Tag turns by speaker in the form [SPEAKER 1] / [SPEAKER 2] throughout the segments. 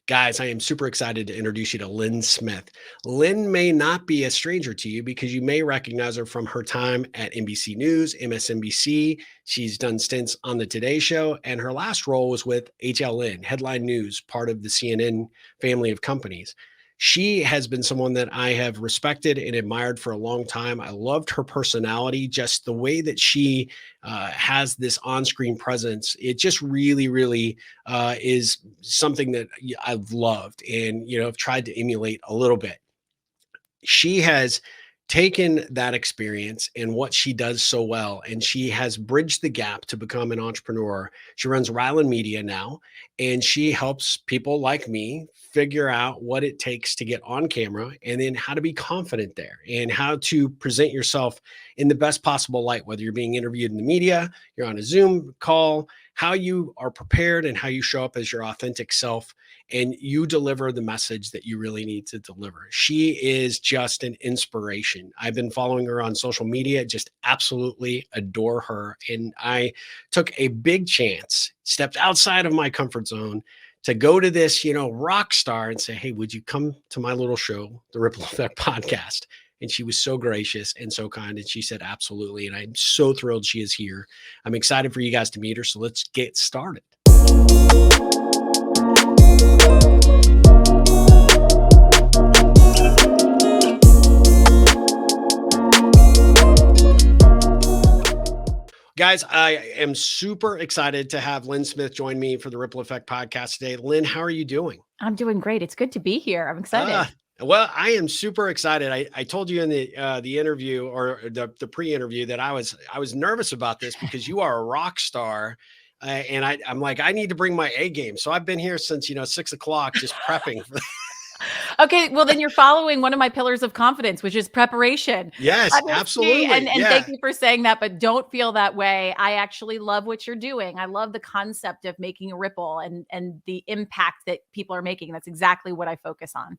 [SPEAKER 1] Guys, I am super excited to introduce you to Lynn Smith. Lynn may not be a stranger to you because you may recognize her from her time at NBC News, MSNBC. She's done stints on the Today Show, and her last role was with HLN, Headline News, part of the CNN family of companies. She has been someone that I have respected and admired for a long time. I loved her personality, just the way that she has this on-screen presence. It just really is something that I've loved and have tried to emulate a little bit. She has taken that experience and what she does so well, and she has bridged the gap to become an entrepreneur. She runs Ryland Media now, and she helps people like me figure out what it takes to get on camera and then how to be confident there and how to present yourself in the best possible light, whether you're being interviewed in the media, you're on a Zoom call, how you are prepared and how you show up as your authentic self and you deliver the message that you really need to deliver. She is just an inspiration. I've been following her on social media, just absolutely adore her. And I took a big chance, stepped outside of my comfort zone to go to this, rock star and say, hey, would you come to my little show, the Ripple Effect podcast? And she was so gracious and so kind. And she said, absolutely. And I'm so thrilled she is here. I'm excited for you guys to meet her. So let's get started. Guys, I am super excited to have Lynn Smith join me for the Ripple Effect podcast today. Lynn, how are you doing?
[SPEAKER 2] I'm doing great. It's good to be here. I'm excited.
[SPEAKER 1] Well, I am super excited. I told you in the interview or the pre-interview that I was nervous about this because you are a rock star, and I'm like, I need to bring my A game. So I've been here since 6 o'clock just prepping for.
[SPEAKER 2] Okay, well then you're following one of my pillars of confidence, which is preparation.
[SPEAKER 1] Yes, absolutely.
[SPEAKER 2] And thank you for saying that, but don't feel that way. I actually love what you're doing. I love the concept of making a ripple and the impact that people are making. That's exactly what I focus on.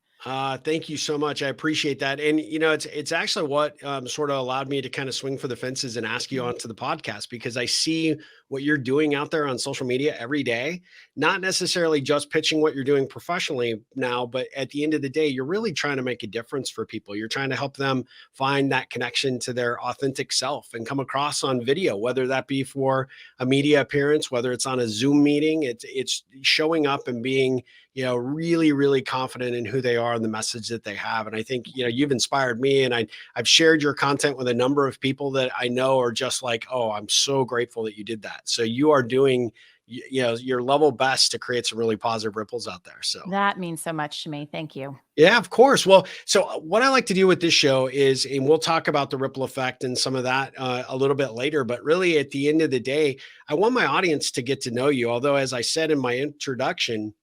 [SPEAKER 1] Thank you so much. I appreciate that. And it's actually what sort of allowed me to kind of swing for the fences and ask you onto the podcast, because I see what you're doing out there on social media every day, not necessarily just pitching what you're doing professionally now, but at the end of the day, you're really trying to make a difference for people. You're trying to help them find that connection to their authentic self and come across on video, whether that be for a media appearance, whether it's on a Zoom meeting. It's showing up and being really confident in who they are and the message that they have. And I think, you've inspired me, and I've shared your content with a number of people that I know are just like, oh, I'm so grateful that you did that. So you are doing, your level best to create some really positive ripples out there. So
[SPEAKER 2] that means so much to me. Thank you.
[SPEAKER 1] Yeah, of course. Well, so what I like to do with this show is, and we'll talk about the ripple effect and some of that a little bit later, but really at the end of the day, I want my audience to get to know you. Although, as I said in my introduction,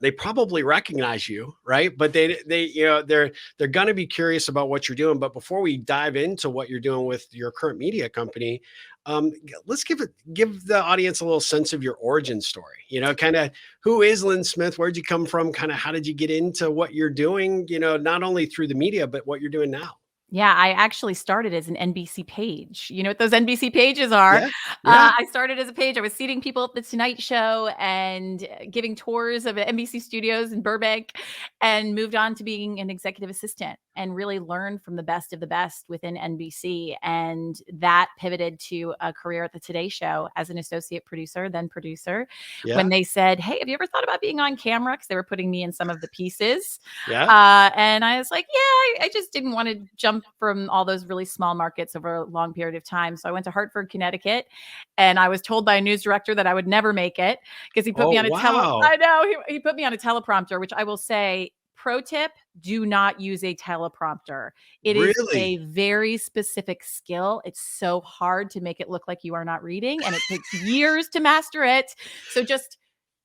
[SPEAKER 1] they probably recognize you, right? But they're going to be curious about what you're doing. But before we dive into what you're doing with your current media company, let's give the audience a little sense of your origin story. Kind of who is Lynn Smith? Where'd you come from? Kind of how did you get into what you're doing? Not only through the media, but what you're doing now.
[SPEAKER 2] Yeah, I actually started as an NBC page. You know what those NBC pages are?
[SPEAKER 1] Yeah.
[SPEAKER 2] I started as a page. I was seating people at the Tonight Show and giving tours of NBC studios in Burbank, and moved on to being an executive assistant and really learned from the best of the best within NBC. And that pivoted to a career at the Today Show as an associate producer, then producer.
[SPEAKER 1] Yeah.
[SPEAKER 2] When they said, hey, have you ever thought about being on camera? Because they were putting me in some of the pieces.
[SPEAKER 1] Yeah.
[SPEAKER 2] And I was like, yeah, I just didn't want to jump from all those really small markets over a long period of time. So I went to Hartford, Connecticut, and I was told by a news director that I would never make it because he put me on a I know he put me on a teleprompter, which I will say, pro tip, do not use a teleprompter. It is a very specific skill. It's so hard to make it look like you are not reading, and it takes years to master it. So just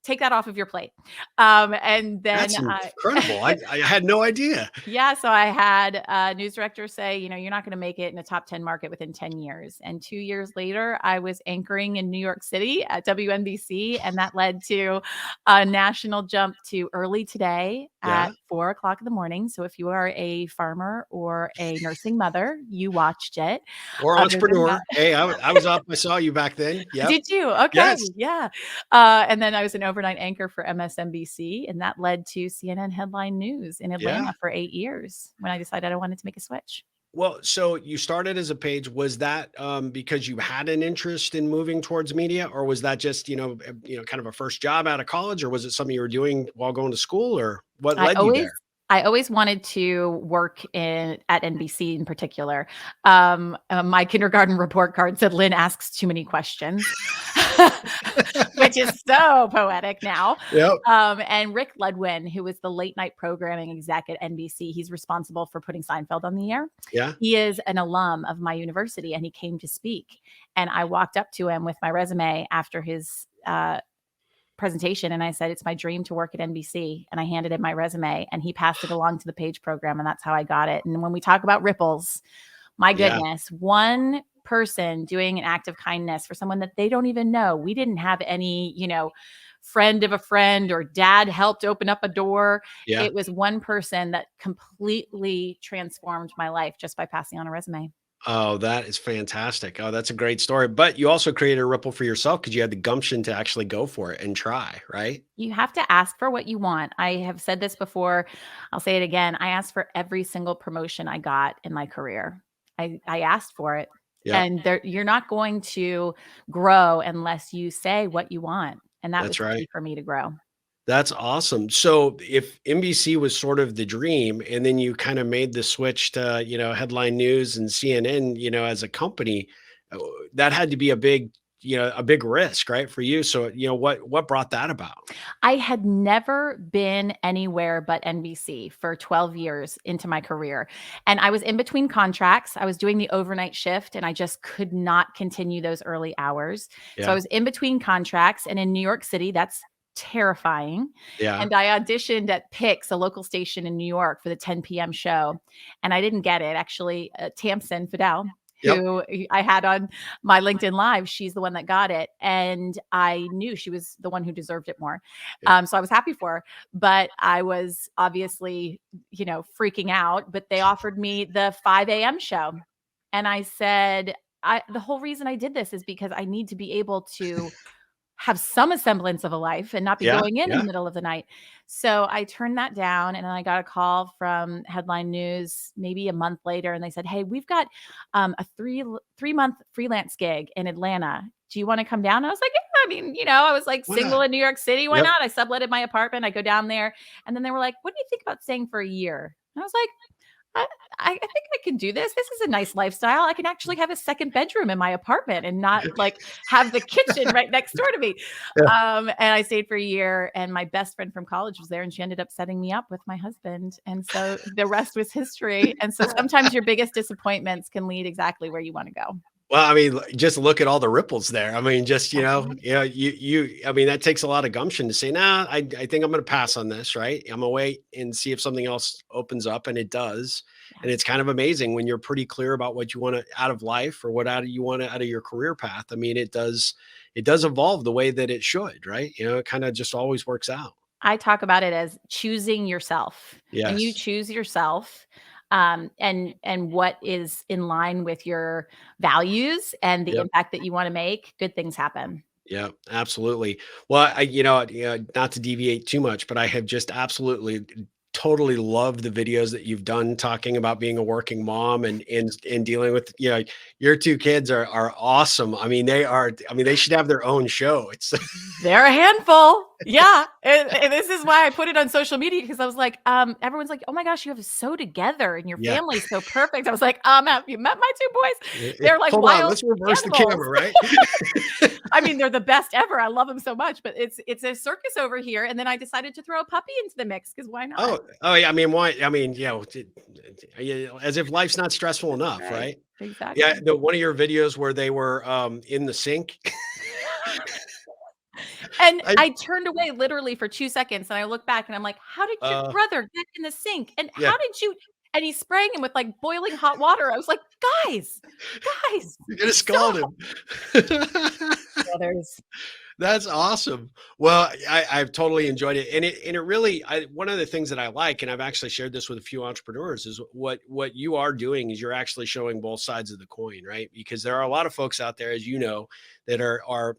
[SPEAKER 2] take that off of your plate. And then
[SPEAKER 1] that's incredible. I had no idea.
[SPEAKER 2] Yeah. So I had a news director say, you're not going to make it in a top 10 market within 10 years. And 2 years later, I was anchoring in New York City at WNBC. And that led to a national jump to Early Today at 4 o'clock in the morning. So if you are a farmer or a nursing mother, you watched it.
[SPEAKER 1] Or entrepreneur. Hey, I was up. I saw you back then. Yeah.
[SPEAKER 2] Did you? Okay.
[SPEAKER 1] Yes.
[SPEAKER 2] Yeah. And then I was an overnight anchor for MSNBC, and that led to CNN headline news in Atlanta for 8 years when I decided I wanted to make a switch.
[SPEAKER 1] Well, so you started as a page. Was that because you had an interest in moving towards media, or was that just kind of a first job out of college, or was it something you were doing while going to school, or what
[SPEAKER 2] I
[SPEAKER 1] led you
[SPEAKER 2] always
[SPEAKER 1] there?
[SPEAKER 2] I always wanted to work at NBC in particular. My kindergarten report card said, "Lynn asks too many questions," which is so poetic now.
[SPEAKER 1] Yep.
[SPEAKER 2] And Rick Ludwin, who was the late night programming exec at NBC, he's responsible for putting Seinfeld on the air.
[SPEAKER 1] Yeah.
[SPEAKER 2] He is an alum of my university, and he came to speak. And I walked up to him with my resume after his presentation, and I said, "It's my dream to work at NBC." And I handed him my resume, and he passed it along to the page program, and that's how I got it. And when we talk about ripples, my
[SPEAKER 1] Yeah.
[SPEAKER 2] goodness, one person doing an act of kindness for someone that they don't even know. We didn't have any, friend of a friend or dad helped open up a door.
[SPEAKER 1] Yeah.
[SPEAKER 2] It was one person that completely transformed my life just by passing on a resume.
[SPEAKER 1] Oh, that is fantastic. Oh, that's a great story. But you also created a ripple for yourself because you had the gumption to actually go for it and try, right?
[SPEAKER 2] You have to ask for what you want. I have said this before. I'll say it again. I asked for every single promotion I got in my career. I asked for it.
[SPEAKER 1] Yeah,
[SPEAKER 2] And you're not going to grow unless you say what you want. And that was
[SPEAKER 1] that's
[SPEAKER 2] the
[SPEAKER 1] right.
[SPEAKER 2] key for me to grow.
[SPEAKER 1] That's awesome. So if NBC was sort of the dream, and then you kind of made the switch to, headline news and CNN, as a company, uh, that had to be a big risk, right, for you. So, what brought that about?
[SPEAKER 2] I had never been anywhere but NBC for 12 years into my career. And I was in between contracts. I was doing the overnight shift and I just could not continue those early hours. So I
[SPEAKER 1] Yeah.
[SPEAKER 2] was in between contracts, and in New York City, that's terrifying.
[SPEAKER 1] Yeah.
[SPEAKER 2] And I auditioned at Pix, a local station in New York, for the 10 p.m. show. And I didn't get it. Actually, Tamsin Fidel,
[SPEAKER 1] Yep.
[SPEAKER 2] who I had on my LinkedIn Live, she's the one that got it. And I knew she was the one who deserved it more.
[SPEAKER 1] Yeah.
[SPEAKER 2] So I was happy for her, but I was obviously, freaking out. But they offered me the 5 a.m. show. And I said, the whole reason I did this is because I need to be able to have some semblance of a life and not be
[SPEAKER 1] Yeah.
[SPEAKER 2] going in
[SPEAKER 1] Yeah.
[SPEAKER 2] the middle of the night. So I turned that down, and then I got a call from Headline News maybe a month later, and they said, "Hey, we've got a 3-month freelance gig in Atlanta. Do you want to come down?" And I was like, "Yeah, I mean, I was like
[SPEAKER 1] Why
[SPEAKER 2] single
[SPEAKER 1] not?
[SPEAKER 2] in New York City. Why
[SPEAKER 1] Yep.
[SPEAKER 2] not?" I subletted my apartment. I go down there, and then they were like, "What do you think about staying for a year?" And I was like, I, I think I can do this. This is a nice lifestyle. I can actually have a second bedroom in my apartment and not like have the kitchen right next door to me.
[SPEAKER 1] Yeah.
[SPEAKER 2] And I stayed for a year, and my best friend from college was there, and she ended up setting me up with my husband. And so the rest was history. And so sometimes your biggest disappointments can lead exactly where you want to go.
[SPEAKER 1] Well, I mean, just look at all the ripples there. I mean, just,
[SPEAKER 2] That's right.
[SPEAKER 1] I mean, that takes a lot of gumption to say, nah, I think I'm going to pass on this, right? I'm going to wait and see if something else opens up, and it does. And
[SPEAKER 2] Yeah.
[SPEAKER 1] it's kind of amazing when you're pretty clear about what you want out of life, or you want out of your career path. I mean, it does evolve the way that it should, right? It kind of just always works out.
[SPEAKER 2] I talk about it as choosing yourself. When you
[SPEAKER 1] Yes.
[SPEAKER 2] choose yourself, and what is in line with your values and the
[SPEAKER 1] Yep.
[SPEAKER 2] impact that you want to make, good things happen.
[SPEAKER 1] Yeah, absolutely. Well, not to deviate too much, but I have just absolutely totally loved the videos that you've done talking about being a working mom and dealing with, your two kids are awesome. I mean, they should have their own show. It's
[SPEAKER 2] They're a handful. Yeah. And this is why I put it on social media, because I was like, everyone's like, "Oh my gosh, you have so together and your
[SPEAKER 1] yeah.
[SPEAKER 2] family's so perfect." I was like, have you met my two boys? They're like
[SPEAKER 1] Hold on,
[SPEAKER 2] wild
[SPEAKER 1] let's reverse the
[SPEAKER 2] animals.
[SPEAKER 1] camera, right?
[SPEAKER 2] I mean, they're the best ever. I love them so much, but it's a circus over here. And then I decided to throw a puppy into the mix, because why not?
[SPEAKER 1] Oh yeah. I mean, why? I mean, as if life's not stressful
[SPEAKER 2] That's
[SPEAKER 1] enough,
[SPEAKER 2] right.
[SPEAKER 1] right? Yeah.
[SPEAKER 2] Exactly.
[SPEAKER 1] One of your videos where they were in the sink.
[SPEAKER 2] And
[SPEAKER 1] I
[SPEAKER 2] I turned away literally for 2 seconds, and I look back and I'm like, "How did your
[SPEAKER 1] uh
[SPEAKER 2] brother get in the sink? And
[SPEAKER 1] yeah.
[SPEAKER 2] how did you?" And he's spraying him with like boiling hot water. I was like, "Guys, guys,
[SPEAKER 1] You're gonna scald
[SPEAKER 2] stop."
[SPEAKER 1] him.
[SPEAKER 2] Brothers.
[SPEAKER 1] That's awesome. Well, I've totally enjoyed it, and it really, one of the things that I like, and I've actually shared this with a few entrepreneurs, is what you are doing is you're actually showing both sides of the coin, right? Because there are a lot of folks out there, as you know, that are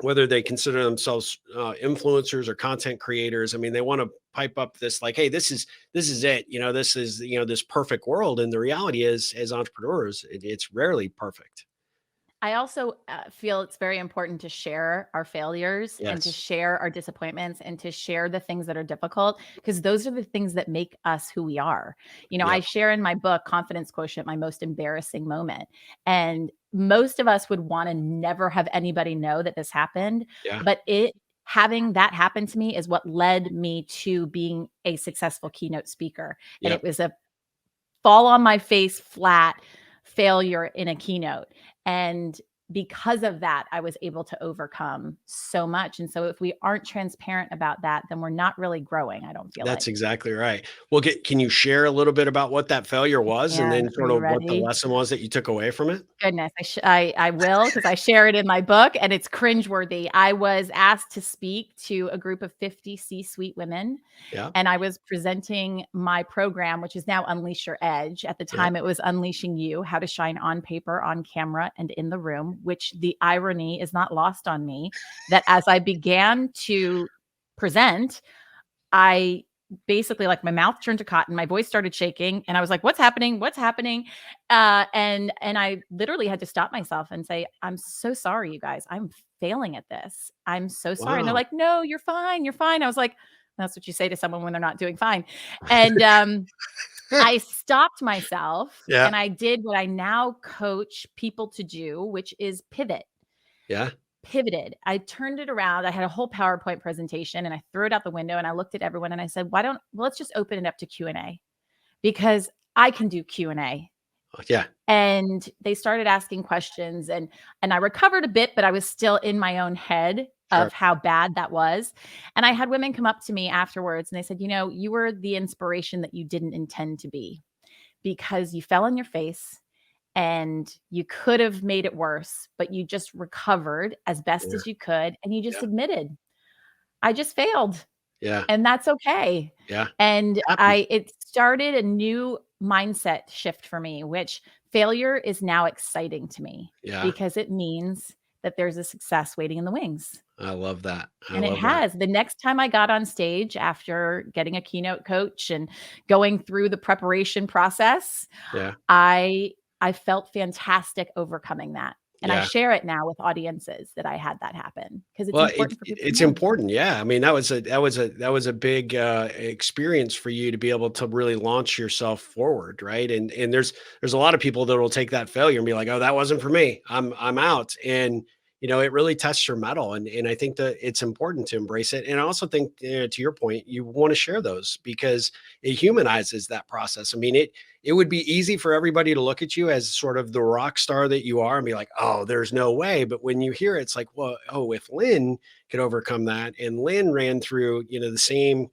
[SPEAKER 1] whether they consider themselves influencers or content creators. I mean, they want to pipe up this like, hey, this is it. This is this perfect world, and the reality is, as entrepreneurs, it's rarely perfect.
[SPEAKER 2] I also feel it's very important to share our failures and to
[SPEAKER 1] Yes.
[SPEAKER 2] share our disappointments and to share the things that are difficult, because those are the things that make us who we are. I
[SPEAKER 1] Yep.
[SPEAKER 2] share in my book, Confidence Quotient, my most embarrassing moment. And most of us would want to never have anybody know that this happened.
[SPEAKER 1] Yeah.
[SPEAKER 2] But having that happen to me is what led me to being a successful keynote speaker. And it
[SPEAKER 1] Yep.
[SPEAKER 2] was a fall on my face flat failure in a keynote. And because of that, I was able to overcome so much. And so if we aren't transparent about that, then we're not really growing, I don't feel
[SPEAKER 1] That's
[SPEAKER 2] like.
[SPEAKER 1] exactly right. Well, can you share a little bit about what that failure was, and
[SPEAKER 2] And
[SPEAKER 1] then
[SPEAKER 2] are
[SPEAKER 1] sort
[SPEAKER 2] you
[SPEAKER 1] of what the
[SPEAKER 2] ready?
[SPEAKER 1] lesson was that you took away from it?
[SPEAKER 2] Goodness, I will, because I share it in my book, and it's cringeworthy. I was asked to speak to a group of 50 C-suite women,
[SPEAKER 1] Yeah.
[SPEAKER 2] and I was presenting my program, which is now Unleash Your Edge. At the
[SPEAKER 1] Yeah.
[SPEAKER 2] time, it was Unleashing You: How to Shine on Paper, on Camera, and in the Room, which the irony is not lost on me that as I began to present, I basically, like, my mouth turned to cotton, my voice started shaking, and I was like, "What's happening? What's happening?" And I literally had to stop myself and say, "I'm so sorry, you guys. I'm failing at this. I'm so sorry." And they're
[SPEAKER 1] Wow.
[SPEAKER 2] like, "No, you're fine. You're fine." I was like, "That's what you say to someone when they're not doing fine." And I stopped myself
[SPEAKER 1] Yeah.
[SPEAKER 2] and I did what I now coach people to do, which is pivot.
[SPEAKER 1] Yeah.
[SPEAKER 2] Pivoted. I turned it around. I had a whole PowerPoint presentation and I threw it out the window and I looked at everyone and I said, let's just open it up to Q&A, because I can do Q&A."
[SPEAKER 1] Yeah.
[SPEAKER 2] And they started asking questions, and I recovered a bit, but I was still in my own head
[SPEAKER 1] Sure.
[SPEAKER 2] of how bad that was. And I had women come up to me afterwards and they said, "You were the inspiration that you didn't intend to be, because you fell on your face and you could have made it worse, but you just recovered as best
[SPEAKER 1] Yeah.
[SPEAKER 2] as you could. And you just
[SPEAKER 1] Yeah.
[SPEAKER 2] admitted, I just failed,
[SPEAKER 1] Yeah.
[SPEAKER 2] and that's okay."
[SPEAKER 1] Yeah.
[SPEAKER 2] And
[SPEAKER 1] Happens.
[SPEAKER 2] it started a new mindset shift for me, which failure is now exciting to me,
[SPEAKER 1] Yeah.
[SPEAKER 2] because it means that there's a success waiting in the wings.
[SPEAKER 1] I love that. I
[SPEAKER 2] And it
[SPEAKER 1] love that.
[SPEAKER 2] has. The next time I got on stage after getting a keynote coach and going through the preparation process,
[SPEAKER 1] Yeah.
[SPEAKER 2] I I felt fantastic overcoming that. And I
[SPEAKER 1] Yeah.
[SPEAKER 2] share it now with audiences that I had that happen, because it's
[SPEAKER 1] Well, it
[SPEAKER 2] important for people to
[SPEAKER 1] it's
[SPEAKER 2] know.
[SPEAKER 1] important, yeah. I mean, that was a big, experience for you to be able to really launch yourself forward, right? And there's a lot of people that will take that failure and be like, "Oh, that wasn't for me. I'm out." And, it really tests your mettle, and I think that it's important to embrace it. And I also think, to your point, you wanna share those because it humanizes that process. I mean, it would be easy for everybody to look at you as sort of the rock star that you are and be like, "Oh, there's no way." But when you hear it, it's like, well, oh, if Lynn could overcome that, and Lynn ran through, the same,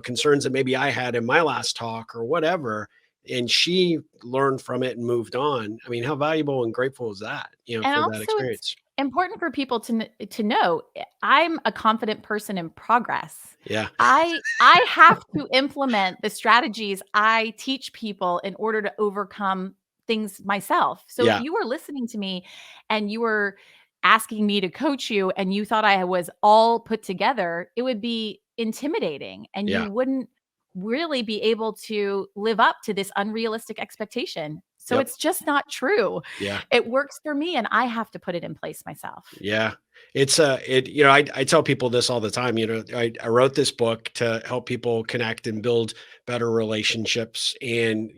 [SPEAKER 1] concerns that maybe I had in my last talk or whatever, and she learned from it and moved on. I mean, how valuable and grateful is that,
[SPEAKER 2] And
[SPEAKER 1] for that
[SPEAKER 2] also, it's
[SPEAKER 1] experience?
[SPEAKER 2] important for people to know, I'm a confident person in progress.
[SPEAKER 1] Yeah.
[SPEAKER 2] I have to implement the strategies I teach people in order to overcome things myself. So if
[SPEAKER 1] Yeah.
[SPEAKER 2] you were listening to me and you were asking me to coach you and you thought I was all put together, it would be intimidating and you
[SPEAKER 1] Yeah.
[SPEAKER 2] wouldn't really be able to live up to this unrealistic expectation. So
[SPEAKER 1] Yep.
[SPEAKER 2] it's just not true.
[SPEAKER 1] Yeah.
[SPEAKER 2] It works for me and I have to put it in place myself.
[SPEAKER 1] Yeah. I tell people this all the time. I wrote this book to help people connect and build better relationships. And,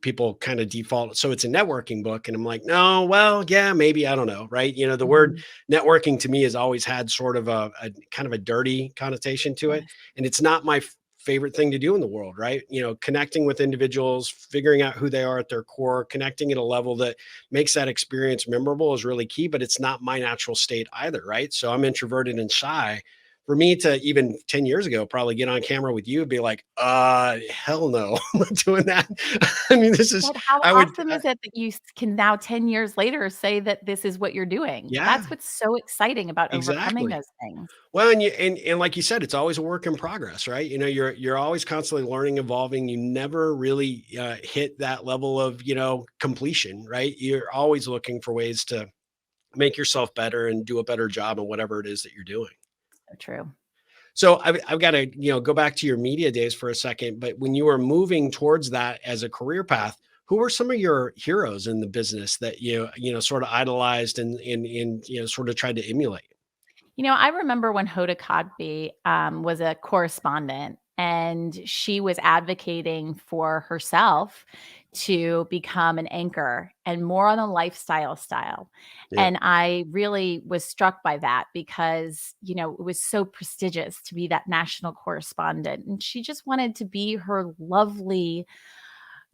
[SPEAKER 1] people kind of default. So it's a networking book. And I'm like, no, well, yeah, maybe, I don't know. Right. The word
[SPEAKER 2] Mhm.
[SPEAKER 1] networking to me has always had sort of a kind of a dirty connotation to it.
[SPEAKER 2] Yes.
[SPEAKER 1] And it's not my favorite thing to do in the world. Right. Connecting with individuals, figuring out who they are at their core, connecting at a level that makes that experience memorable is really key, but it's not my natural state either, right? So I'm introverted and shy. For me to even 10 years ago, probably get on camera with you and be like, hell no, I'm not doing that. I mean,
[SPEAKER 2] But how
[SPEAKER 1] I would,
[SPEAKER 2] awesome is it that you can now 10 years later say that this is what you're doing?
[SPEAKER 1] yeah,
[SPEAKER 2] That's what's so exciting about overcoming
[SPEAKER 1] exactly.
[SPEAKER 2] those things.
[SPEAKER 1] Well, and like you said, it's always a work in progress, right? You're always constantly learning, evolving. You never really hit that level of completion, right? You're always looking for ways to make yourself better and do a better job of whatever it is that you're doing.
[SPEAKER 2] So true.
[SPEAKER 1] So I've got to, go back to your media days for a second, but when you were moving towards that as a career path, who were some of your heroes in the business that sort of idolized and sort of tried to emulate?
[SPEAKER 2] I remember when Hoda Kotb was a correspondent, and she was advocating for herself to become an anchor and more on a lifestyle style.
[SPEAKER 1] Yeah.
[SPEAKER 2] And I really was struck by that because, it was so prestigious to be that national correspondent. And she just wanted to be her lovely,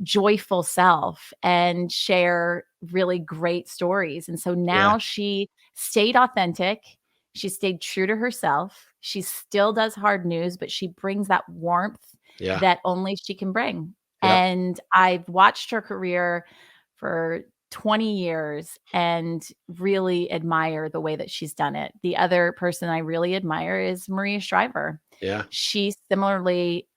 [SPEAKER 2] joyful self and share really great stories. And so
[SPEAKER 1] Yeah.
[SPEAKER 2] now she stayed authentic. She stayed true to herself. She still does hard news, but she brings that warmth
[SPEAKER 1] Yeah.
[SPEAKER 2] that only she can bring.
[SPEAKER 1] Yep.
[SPEAKER 2] And I've watched her career for 20 years and really admire the way that she's done it. The other person I really admire is Maria Shriver.
[SPEAKER 1] Yeah.
[SPEAKER 2] She similarly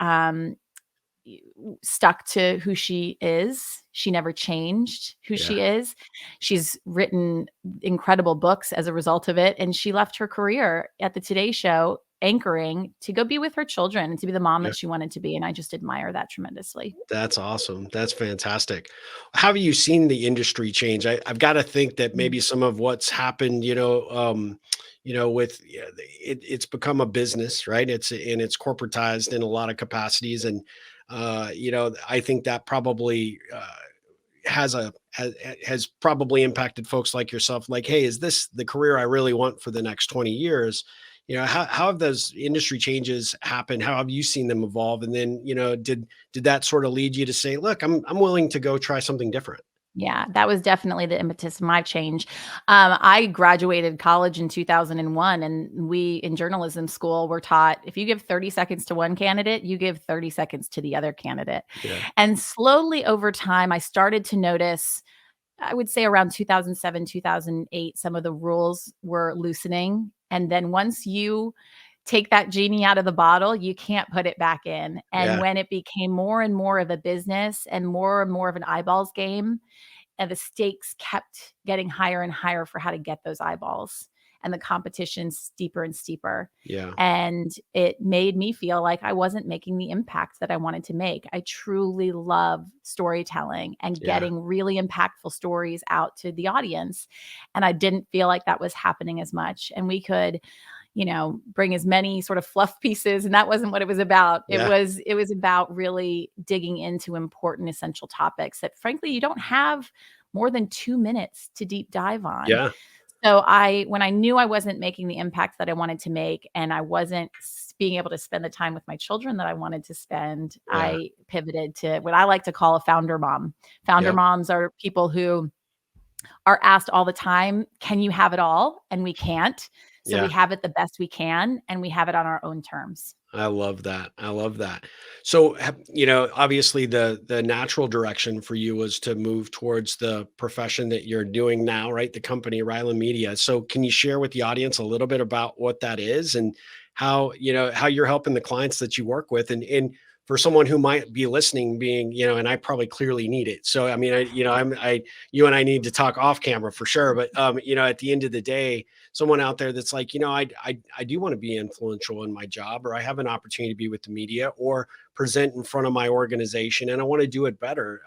[SPEAKER 2] stuck to who she is. She never changed who she is. She's written incredible books as a result of it. And she left her career at the Today Show anchoring to go be with her children and to be the mom
[SPEAKER 1] Yeah.
[SPEAKER 2] that she wanted to be. And I just admire that tremendously.
[SPEAKER 1] That's awesome. That's fantastic. How have you seen the industry change? I've got to think that maybe some of what's happened, with it's become a business, right? It's corporatized in a lot of capacities, and I think that probably has probably impacted folks like yourself. Like, hey, is this the career I really want for the next 20 years? How have those industry changes happened? How have you seen them evolve? And then, did that sort of lead you to say, look, I'm willing to go try something different?
[SPEAKER 2] Yeah, that was definitely the impetus of my change. I graduated college in 2001, and we in journalism school were taught if you give 30 seconds to one candidate, you give 30 seconds to the other candidate.
[SPEAKER 1] Yeah.
[SPEAKER 2] And slowly over time, I started to notice, I would say around 2007, 2008, some of the rules were loosening. And then once you take that genie out of the bottle, you can't put it back in. And
[SPEAKER 1] Yeah.
[SPEAKER 2] when it became more and more of a business and more of an eyeballs game, and the stakes kept getting higher and higher for how to get those eyeballs, and the competition steeper and steeper.
[SPEAKER 1] Yeah.
[SPEAKER 2] And it made me feel like I wasn't making the impact that I wanted to make. I truly love storytelling and
[SPEAKER 1] Yeah.
[SPEAKER 2] getting really impactful stories out to the audience. And I didn't feel like that was happening as much. And we could, bring as many sort of fluff pieces. And that wasn't what it was about.
[SPEAKER 1] Yeah.
[SPEAKER 2] It was about really digging into important, essential topics that frankly, you don't have more than 2 minutes to deep dive on.
[SPEAKER 1] Yeah.
[SPEAKER 2] So when I knew I wasn't making the impact that I wanted to make, and I wasn't being able to spend the time with my children that I wanted to spend,
[SPEAKER 1] Yeah.
[SPEAKER 2] I pivoted to what I like to call a founder mom. Founder
[SPEAKER 1] Yeah.
[SPEAKER 2] moms are people who are asked all the time, can you have it all? And we can't. So
[SPEAKER 1] Yeah.
[SPEAKER 2] we have it the best we can, and we have it on our own terms.
[SPEAKER 1] I love that. I love that. So, obviously the natural direction for you was to move towards the profession that you're doing now, right? The company, Ryland Media. So can you share with the audience a little bit about what that is and how you're helping the clients that you work with, and for someone who might be listening, being, and I probably clearly need it. So, I mean, you and I need to talk off camera for sure. But, at the end of the day, someone out there that's like, I do want to be influential in my job, or I have an opportunity to be with the media or present in front of my organization, and I want to do it better.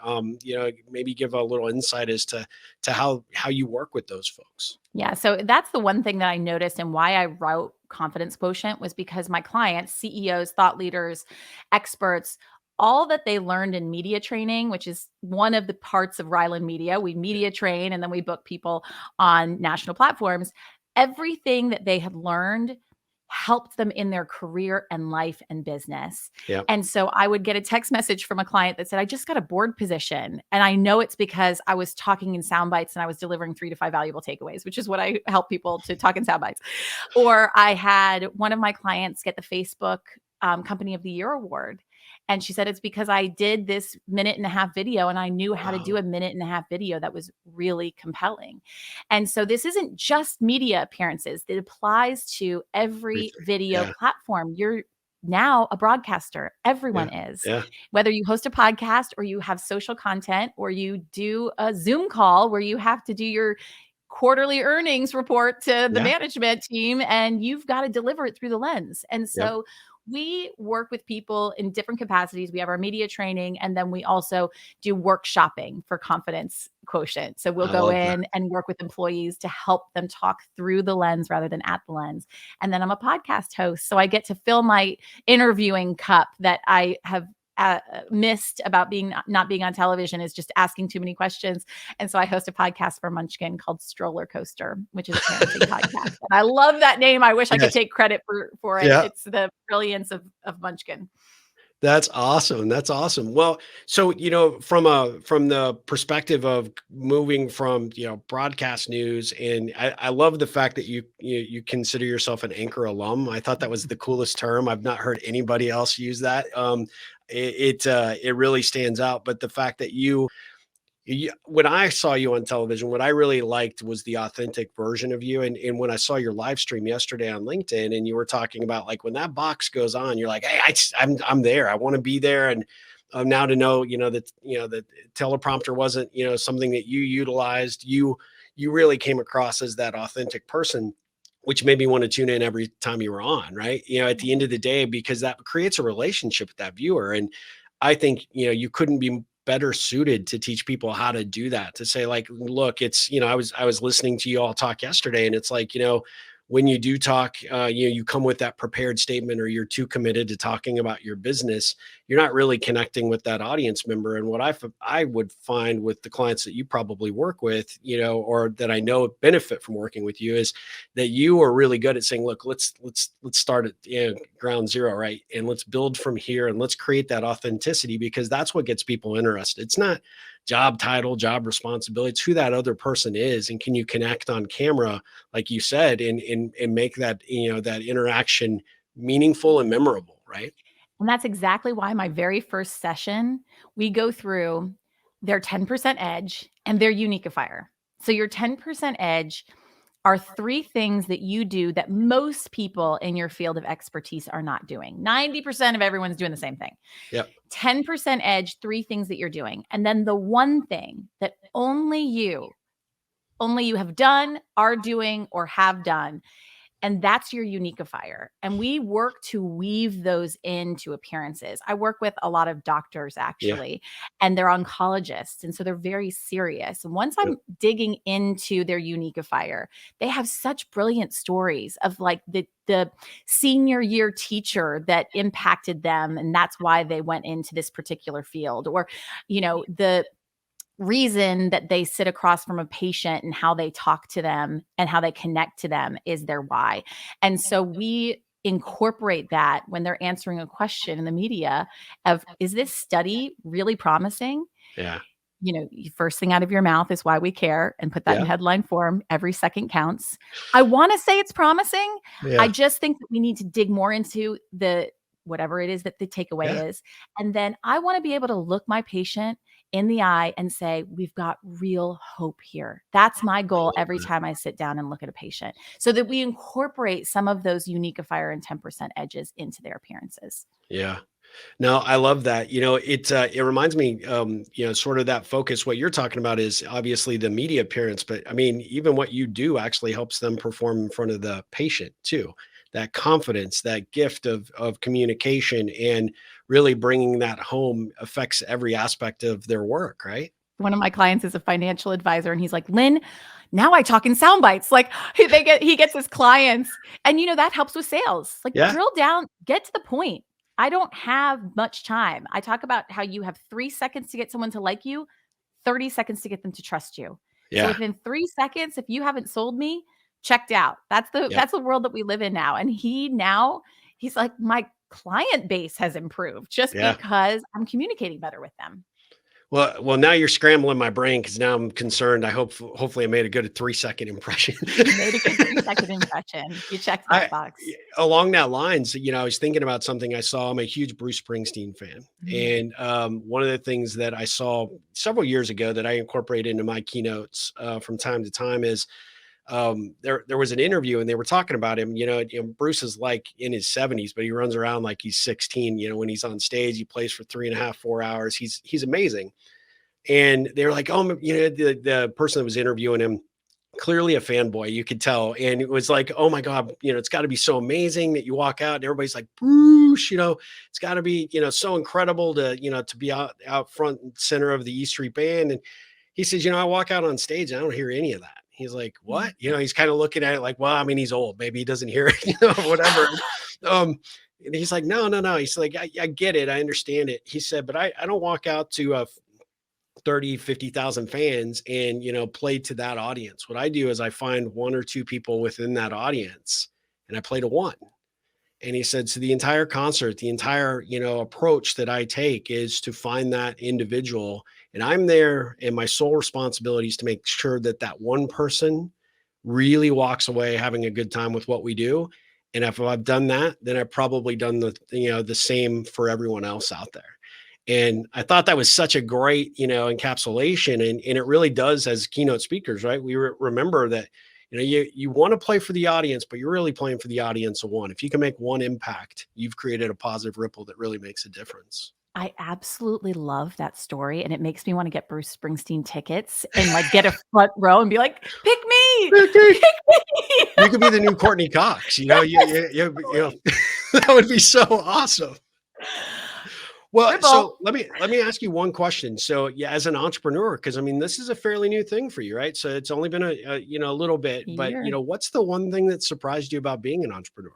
[SPEAKER 1] Maybe give a little insight as to how you work with those folks.
[SPEAKER 2] Yeah. So that's the one thing that I noticed, and why I wrote Confidence Quotient was because my clients, CEOs, thought leaders, experts, all that they learned in media training, which is one of the parts of Ryland Media, we media train and then we book people on national platforms. Everything that they had learned helped them in their career and life and business.
[SPEAKER 1] Yeah.
[SPEAKER 2] And so I would get a text message from a client that said, I just got a board position. And I know it's because I was talking in sound bites and I was delivering 3 to 5 valuable takeaways, which is what I help people to talk in sound bites. Or I had one of my clients get the Facebook Company of the Year award. And she said, it's because I did this 1.5-minute video and I knew how to do a 1.5-minute video that was really compelling. And so this isn't just media appearances. It applies to every video platform. You're now a broadcaster. Everyone is.
[SPEAKER 1] Yeah.
[SPEAKER 2] Whether you host a podcast or you have social content or you do a Zoom call where you have to do your quarterly earnings report to the
[SPEAKER 1] Yeah.
[SPEAKER 2] management team, and you've got to deliver it through the lens. And
[SPEAKER 1] Yep.
[SPEAKER 2] so we work with people in different capacities. We have our media training, and then we also do workshopping for confidence quotient. So we'll
[SPEAKER 1] I
[SPEAKER 2] go
[SPEAKER 1] love that.
[SPEAKER 2] in and work with employees to help them talk through the lens rather than at the lens. And then I'm a podcast host, so I get to fill my interviewing cup that I have missed about being not being on television, is just asking too many questions. And so I host a podcast for Munchkin called StrollerCoaster, which is a parenting podcast. And I love that name. I wish I could
[SPEAKER 1] Yes.
[SPEAKER 2] take credit for it.
[SPEAKER 1] Yeah.
[SPEAKER 2] It's the brilliance of Munchkin.
[SPEAKER 1] That's awesome. That's awesome. Well, so, from the perspective of moving from, broadcast news, and I love the fact that you consider yourself an anchor alum. I thought that was the coolest term. I've not heard anybody else use that. It really stands out. But the fact that when I saw you on television, what I really liked was the authentic version of you. And when I saw your live stream yesterday on LinkedIn, and you were talking about, like, when that box goes on, you're like, hey, I'm there. I want to be there. And now to know, that the teleprompter wasn't, something that you utilized. You really came across as that authentic person, which made me want to tune in every time you were on, right? At the end of the day, because that creates a relationship with that viewer. And I think, you couldn't be better suited to teach people how to do that, to say, like, look, it's, I was listening to you all talk yesterday, and it's like, when you do talk, you come with that prepared statement, or you're too committed to talking about your business, you're not really connecting with that audience member. And what I would find with the clients that you probably work with, or that I know benefit from working with you, is that you are really good at saying, look, let's start at ground zero, right? And let's build from here, and let's create that authenticity, because that's what gets people interested. It's not job title, job responsibility. It's who that other person is, and can you connect on camera, like you said, and make that that interaction meaningful and memorable, right?
[SPEAKER 2] And that's exactly why my very first session, we go through their 10% edge and their uniqueifier. So your 10% edge are 3 things that you do that most people in your field of expertise are not doing. 90% of everyone's doing the same thing.
[SPEAKER 1] Yep.
[SPEAKER 2] 10% edge, 3 things that you're doing. And then the one thing that only you have done, are doing, or have done. And that's your uniqueifier. And we work to weave those into appearances. I work with a lot of doctors, actually, and they're oncologists. And so they're very serious. And once I'm digging into their uniqueifier, they have such brilliant stories of, like, the senior year teacher that impacted them, and that's why they went into this particular field. Or, the reason that they sit across from a patient and how they talk to them and how they connect to them is their why. And so we incorporate that when they're answering a question in the media of, is this study really promising?
[SPEAKER 1] Yeah.
[SPEAKER 2] First thing out of your mouth is why we care, and put that in
[SPEAKER 1] Yeah.
[SPEAKER 2] headline form. Every second counts. I want to say it's promising.
[SPEAKER 1] Yeah.
[SPEAKER 2] I just think that we need to dig more into whatever it is that the takeaway is. And then I want to be able to look my patient in the eye and say, we've got real hope here. That's my goal every time I sit down and look at a patient, so that we incorporate some of those uniqueifier and 10% edges into their appearances.
[SPEAKER 1] Yeah. No, I love that. It reminds me, sort of that focus. What you're talking about is obviously the media appearance, but I mean, even what you do actually helps them perform in front of the patient too. That confidence, that gift of communication, and really bringing that home affects every aspect of their work, right?
[SPEAKER 2] One of my clients is a financial advisor, and he's like, Lynn, now I talk in sound bites. Like, he gets his clients, and that helps with sales. Like,
[SPEAKER 1] Yeah.
[SPEAKER 2] drill down, get to the point. I don't have much time. I talk about how you have 3 seconds to get someone to like you, 30 seconds to get them to trust you. So
[SPEAKER 1] Yeah.
[SPEAKER 2] within 3 seconds, if you haven't sold me, checked out. That's the world that we live in now. And he's like, my client base has improved just
[SPEAKER 1] Yeah.
[SPEAKER 2] because I'm communicating better with them.
[SPEAKER 1] Well, now you're scrambling my brain, because now I'm concerned. Hopefully I made a good 3-second impression.
[SPEAKER 2] You made a good 3-second impression. You checked that box.
[SPEAKER 1] Along that lines, I was thinking about something I saw. I'm a huge Bruce Springsteen fan. And one of the things that I saw several years ago that I incorporate into my keynotes from time to time is there was an interview, and they were talking about him. Bruce is like in his 70s, but he runs around like he's 16. When he's on stage, he plays for 3.5, 4 hours. He's amazing. And they were like, oh, the person that was interviewing him clearly a fanboy, you could tell. And it was like, oh my God, it's got to be so amazing that you walk out and everybody's like, Bruce, it's got to be, so incredible to be out front and center of the E Street Band. And he says, I walk out on stage and I don't hear any of that. He's like, what? He's kind of looking at it like, well, I mean, he's old. Maybe he doesn't hear it, whatever. And he's like, no. He's like, I get it. I understand it. He said, but I don't walk out to 30, 50,000 fans and, play to that audience. What I do is I find one or two people within that audience and I play to one. And he said, so the entire concert, the entire, approach that I take is to find that individual. And I'm there, and my sole responsibility is to make sure that that one person really walks away having a good time with what we do. And if I've done that, then I've probably done the same for everyone else out there. And I thought that was such a great, encapsulation. And it really does, as keynote speakers, right? We remember that, you want to play for the audience, but you're really playing for the audience of one. If you can make one impact, you've created a positive ripple that really makes a difference.
[SPEAKER 2] I absolutely love that story. And it makes me want to get Bruce Springsteen tickets and like get a front row and be like, pick me. Pick me.
[SPEAKER 1] You could be the new Courtney Cox, that would be so awesome. Well,
[SPEAKER 2] Ripple.
[SPEAKER 1] So let me ask you one question. So yeah, as an entrepreneur, because I mean, this is a fairly new thing for you, right? So it's only been a little bit, but what's the one thing that surprised you about being an entrepreneur?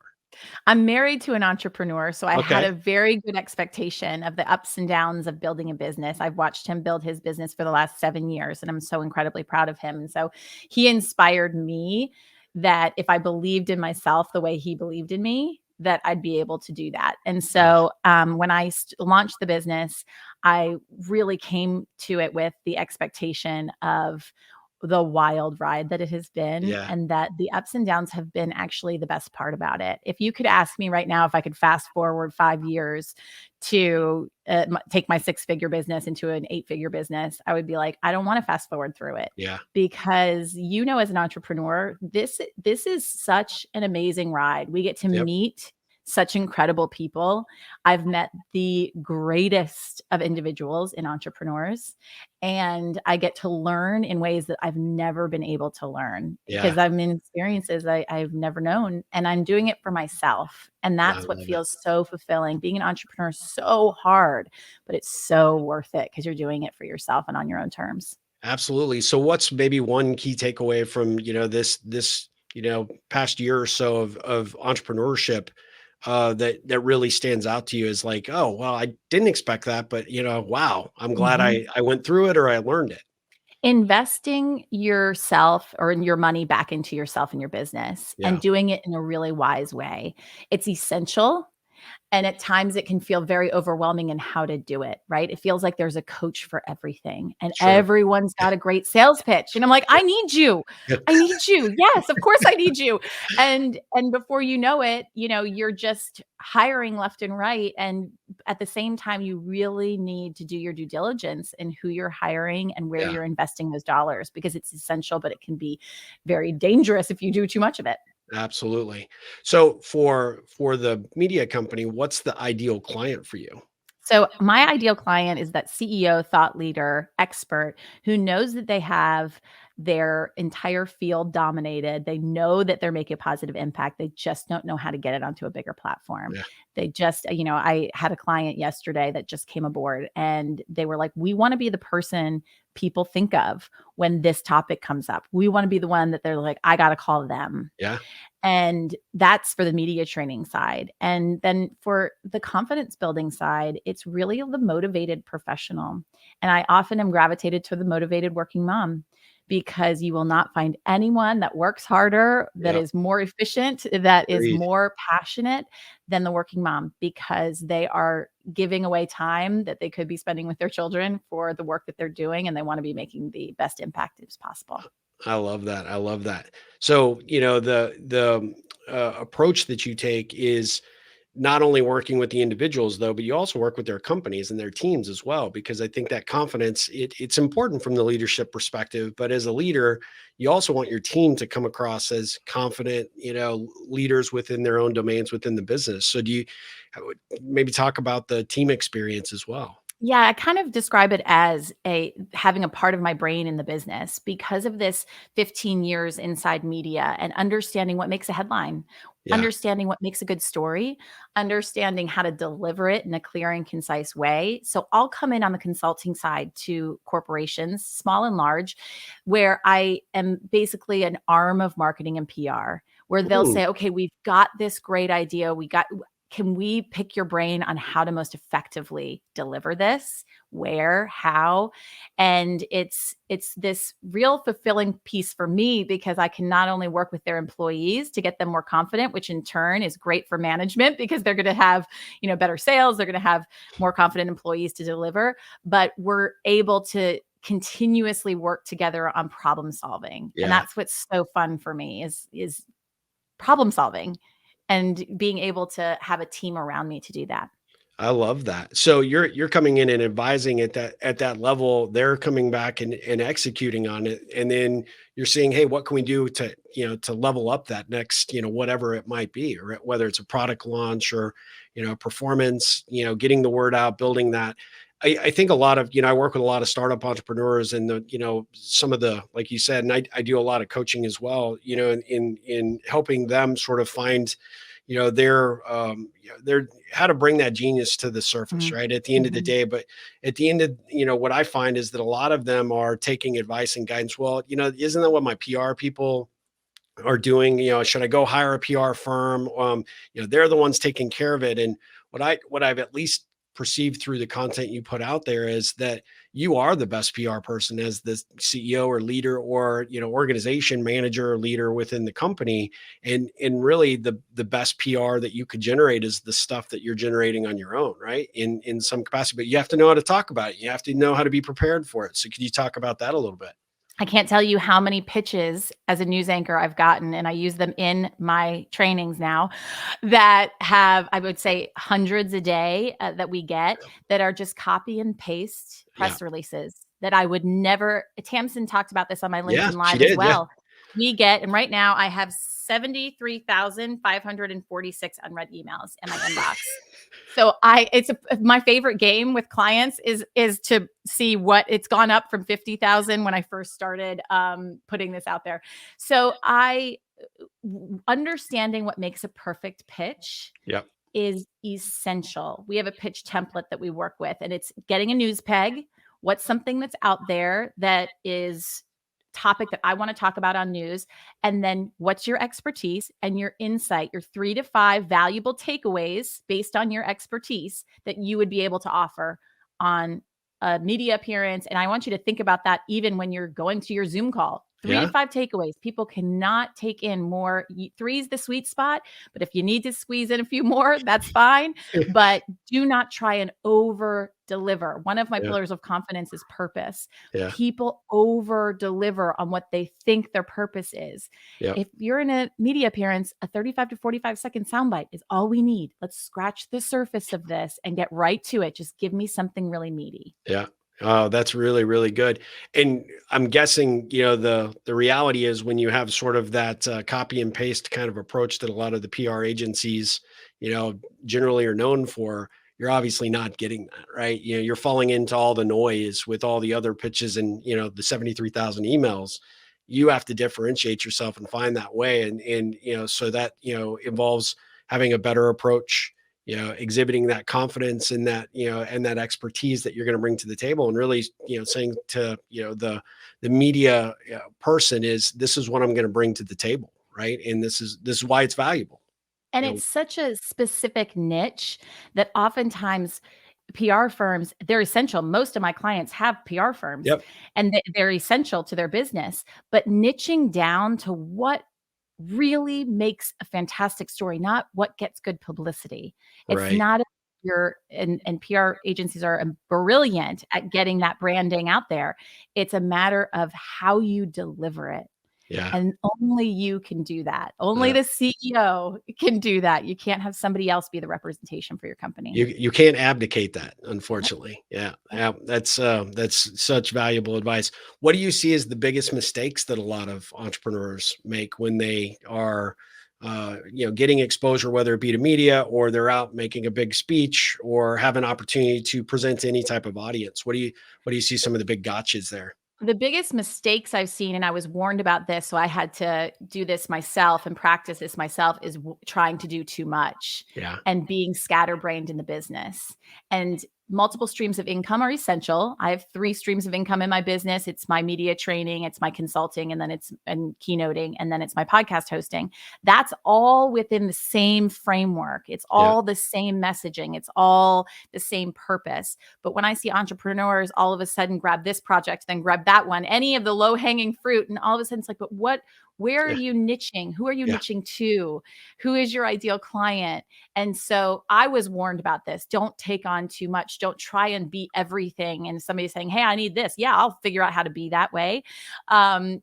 [SPEAKER 2] I'm married to an entrepreneur, so I had a very good expectation of the ups and downs of building a business. I've watched him build his business for the last 7 years, and I'm so incredibly proud of him. And so he inspired me that if I believed in myself the way he believed in me, that I'd be able to do that. And so when I launched the business, I really came to it with the expectation of the wild ride that it has been, and that the ups and downs have been actually the best part about it. If you could ask me right now if I could fast forward 5 years to take my 6-figure business into an 8-figure business, I would be like, I don't want to fast forward through it.
[SPEAKER 1] Yeah.
[SPEAKER 2] Because, as an entrepreneur, this is such an amazing ride. We get to meet such incredible people. I've met the greatest of individuals in entrepreneurs, and I get to learn in ways that I've never been able to learn because I'm in experiences I've never known, and I'm doing it for myself. And that's what feels so fulfilling. Being an entrepreneur is so hard, but it's so worth it because you're doing it for yourself and on your own terms.
[SPEAKER 1] Absolutely. So what's maybe one key takeaway from, this past year or so of entrepreneurship that really stands out to you is like, oh, well, I didn't expect that, but wow, I'm glad I went through it or I learned it.
[SPEAKER 2] Investing yourself or your money back into yourself and your business and doing it in a really wise way. It's essential. And at times it can feel very overwhelming in how to do it, right? It feels like there's a coach for everything and everyone's got a great sales pitch. And I'm like, I need you. I need you. Yes, of course I need you. And before you know it, you're just hiring left and right. And at the same time, you really need to do your due diligence in who you're hiring and where you're investing those dollars, because it's essential, but it can be very dangerous if you do too much of it.
[SPEAKER 1] Absolutely. So for the media company, what's the ideal client for you?
[SPEAKER 2] So my ideal client is that CEO, thought leader, expert who knows that they have their entire field dominated. They know that they're making a positive impact. They just don't know how to get it onto a bigger platform.
[SPEAKER 1] Yeah.
[SPEAKER 2] They just, I had a client yesterday that just came aboard and they were like, we want to be the person people think of when this topic comes up. We want to be the one that they're like, I got to call them.
[SPEAKER 1] Yeah.
[SPEAKER 2] And that's for the media training side. And then for the confidence building side, it's really the motivated professional. And I often am gravitated to the motivated working mom, because you will not find anyone that works harder, that is more efficient, that is more passionate than the working mom, because they are giving away time that they could be spending with their children for the work that they're doing. And they want to be making the best impact as possible.
[SPEAKER 1] I love that. I love that. So, the approach that you take is not only working with the individuals though, but you also work with their companies and their teams as well, because I think that confidence, it's important from the leadership perspective, but as a leader, you also want your team to come across as confident, leaders within their own domains within the business. So do you maybe talk about the team experience as well?
[SPEAKER 2] Yeah, I kind of describe it as having a part of my brain in the business because of this 15 years inside media and understanding what makes a headline,
[SPEAKER 1] Yeah.
[SPEAKER 2] understanding what makes a good story, understanding how to deliver it in a clear and concise way. So I'll come in on the consulting side to corporations, small and large, where I am basically an arm of marketing and PR, where they'll
[SPEAKER 1] Mm,
[SPEAKER 2] say, okay, we've got this great idea. Can we pick your brain on how to most effectively deliver this? Where, how? And it's this real fulfilling piece for me because I can not only work with their employees to get them more confident, which in turn is great for management because they're going to have, better sales, they're going to have more confident employees to deliver, but we're able to continuously work together on problem solving. And
[SPEAKER 1] yeah.
[SPEAKER 2] that's what's so fun for me is problem solving and being able to have a team around me to do that.
[SPEAKER 1] I love that. So you're coming in and advising at that level. They're coming back and executing on it, and then you're saying, "Hey, what can we do to to level up that next whatever it might be, or whether it's a product launch or performance, getting the word out, building that." I think a lot of I work with a lot of startup entrepreneurs, and the some of the like you said, and I do a lot of coaching as well. In helping them sort of find their how to bring that genius to the surface,
[SPEAKER 2] Mhm.
[SPEAKER 1] right, at the end of the
[SPEAKER 2] Mhm.
[SPEAKER 1] day. But at the end of what I find is that a lot of them are taking advice and guidance. Well, isn't that what my PR people are doing? Should I go hire a PR firm? They're the ones taking care of it. And what I've at least perceived through the content you put out there is that you are the best PR person as the CEO or leader or organization manager or leader within the company. And really the best PR that you could generate is the stuff that you're generating on your own, right? In some capacity. But you have to know how to talk about it. You have to know how to be prepared for it. So could you talk about that a little bit?
[SPEAKER 2] I can't tell you how many pitches as a news anchor I've gotten, and I use them in my trainings now that have, I would say, hundreds a day that we get that are just copy and paste
[SPEAKER 1] Yeah.
[SPEAKER 2] press releases that I would never. Tamsin talked about this on my
[SPEAKER 1] Yeah,
[SPEAKER 2] LinkedIn
[SPEAKER 1] she
[SPEAKER 2] Live as
[SPEAKER 1] did. Yeah.
[SPEAKER 2] well. We get, and right now I have 73,546 unread emails in my inbox. So my favorite game with clients is to see what it's gone up from 50,000 when I first started putting this out there. So understanding what makes a perfect pitch
[SPEAKER 1] Yep.
[SPEAKER 2] is essential. We have a pitch template that we work with, and it's getting a news peg. What's something that's out there that is topic that I want to talk about on news? And then what's your expertise and your insight, your 3 to 5 valuable takeaways based on your expertise that you would be able to offer on a media appearance. And I want you to think about that even when you're going to your Zoom call. 3 to
[SPEAKER 1] Yeah.
[SPEAKER 2] 5 takeaways. People cannot take in more. 3 is the sweet spot, but if you need to squeeze in a few more, that's fine. But do not try and over deliver. One of my
[SPEAKER 1] Yeah.
[SPEAKER 2] pillars of confidence is purpose.
[SPEAKER 1] Yeah.
[SPEAKER 2] People over deliver on what they think their purpose is.
[SPEAKER 1] Yeah.
[SPEAKER 2] If you're in a media appearance, a 35 to 45-second soundbite is all we need. Let's scratch the surface of this and get right to it. Just give me something really meaty.
[SPEAKER 1] Yeah. Oh, that's really, really good. And I'm guessing, the reality is when you have sort of that copy and paste kind of approach that a lot of the PR agencies, generally are known for, you're obviously not getting that, right? You're falling into all the noise with all the other pitches and, the 73,000 emails. You have to differentiate yourself and find that way. And so that, involves having a better approach, exhibiting that confidence and that, and that expertise that you're going to bring to the table, and really, saying to, the media person is, this is what I'm going to bring to the table. Right. And this is why it's valuable.
[SPEAKER 2] And
[SPEAKER 1] You know,
[SPEAKER 2] it's such a specific niche that oftentimes PR firms, they're essential. Most of my clients have PR firms
[SPEAKER 1] yep.
[SPEAKER 2] and they're essential to their business, but niching down to what really makes a fantastic story, not what gets good publicity. It's
[SPEAKER 1] Right.
[SPEAKER 2] not and PR agencies are brilliant at getting that branding out there. It's a matter of how you deliver it.
[SPEAKER 1] Yeah.
[SPEAKER 2] And only you can do that. Only
[SPEAKER 1] Yeah.
[SPEAKER 2] the CEO can do that. You can't have somebody else be the representation for your company.
[SPEAKER 1] You can't abdicate that,
[SPEAKER 2] Yep,
[SPEAKER 1] unfortunately. Yeah.
[SPEAKER 2] yep.
[SPEAKER 1] Yeah. That's such valuable advice. What do you see as the biggest mistakes that a lot of entrepreneurs make when they are getting exposure, whether it be to media or they're out making a big speech or have an opportunity to present to any type of audience? What do you see some of the big gotchas there?
[SPEAKER 2] The biggest mistakes I've seen, and I was warned about this, so I had to do this myself and practice this myself, is trying to do too much
[SPEAKER 1] Yeah.
[SPEAKER 2] and being scatterbrained in the business. And multiple streams of income are essential. I have 3 streams of income in my business. It's my media training, it's my consulting, and then it's keynoting, and then it's my podcast hosting. That's all within the same framework. It's all the same messaging. It's all the same purpose. But when I see entrepreneurs all of a sudden grab this project, then grab that one, any of the low hanging fruit, and all of a sudden it's like, but where are you niching? Who are you niching to? Who is your ideal client? And so I was warned about this. Don't take on too much. Don't try and be everything. And somebody's saying, hey, I need this. Yeah, I'll figure out how to be that way. And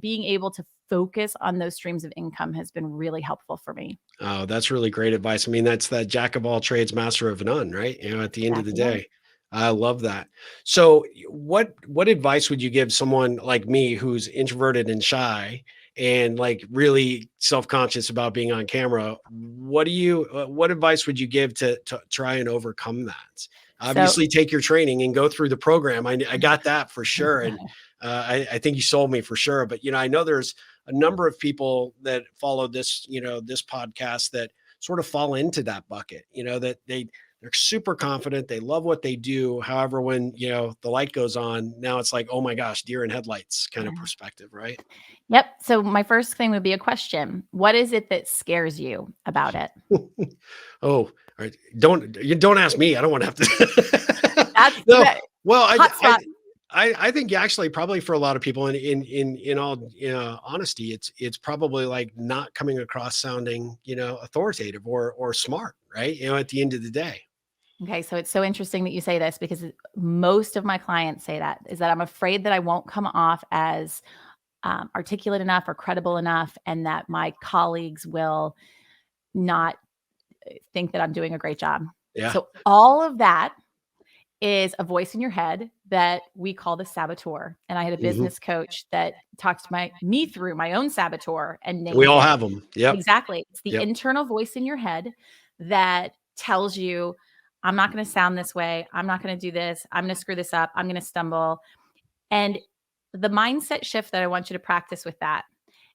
[SPEAKER 2] being able to focus on those streams of income has been really helpful for me.
[SPEAKER 1] Oh, that's really great advice. I mean, that's that jack of all trades, master of none, right? At the end of the day. I love that. So what advice would you give someone like me who's introverted and shy and like really self-conscious about being on camera? What advice would you give to try and overcome that? Obviously, take your training and go through the program. I got that for sure. And I think you sold me for sure. But, I know there's a number of people that follow this, this podcast that sort of fall into that bucket, that they're super confident. They love what they do. However, when, the light goes on, now it's like, oh my gosh, deer in headlights kind of perspective, right?
[SPEAKER 2] Yep. So my first thing would be a question. What is it that scares you about it?
[SPEAKER 1] Oh, right. Don't ask me. I don't want to have to.
[SPEAKER 2] That's
[SPEAKER 1] no. Well, I think actually probably for a lot of people in all honesty, it's probably like not coming across sounding, authoritative or smart, right? At the end of the day.
[SPEAKER 2] Okay. So it's so interesting that you say this, because most of my clients say that I'm afraid that I won't come off as articulate enough or credible enough, and that my colleagues will not think that I'm doing a great job.
[SPEAKER 1] Yeah.
[SPEAKER 2] So all of that is a voice in your head that we call the saboteur. And I had a business coach that talked me through my own saboteur and named
[SPEAKER 1] we all have them. Yep.
[SPEAKER 2] Exactly. It's the internal voice in your head that tells you, I'm not going to sound this way. I'm not going to do this. I'm going to screw this up. I'm going to stumble. And the mindset shift that I want you to practice with that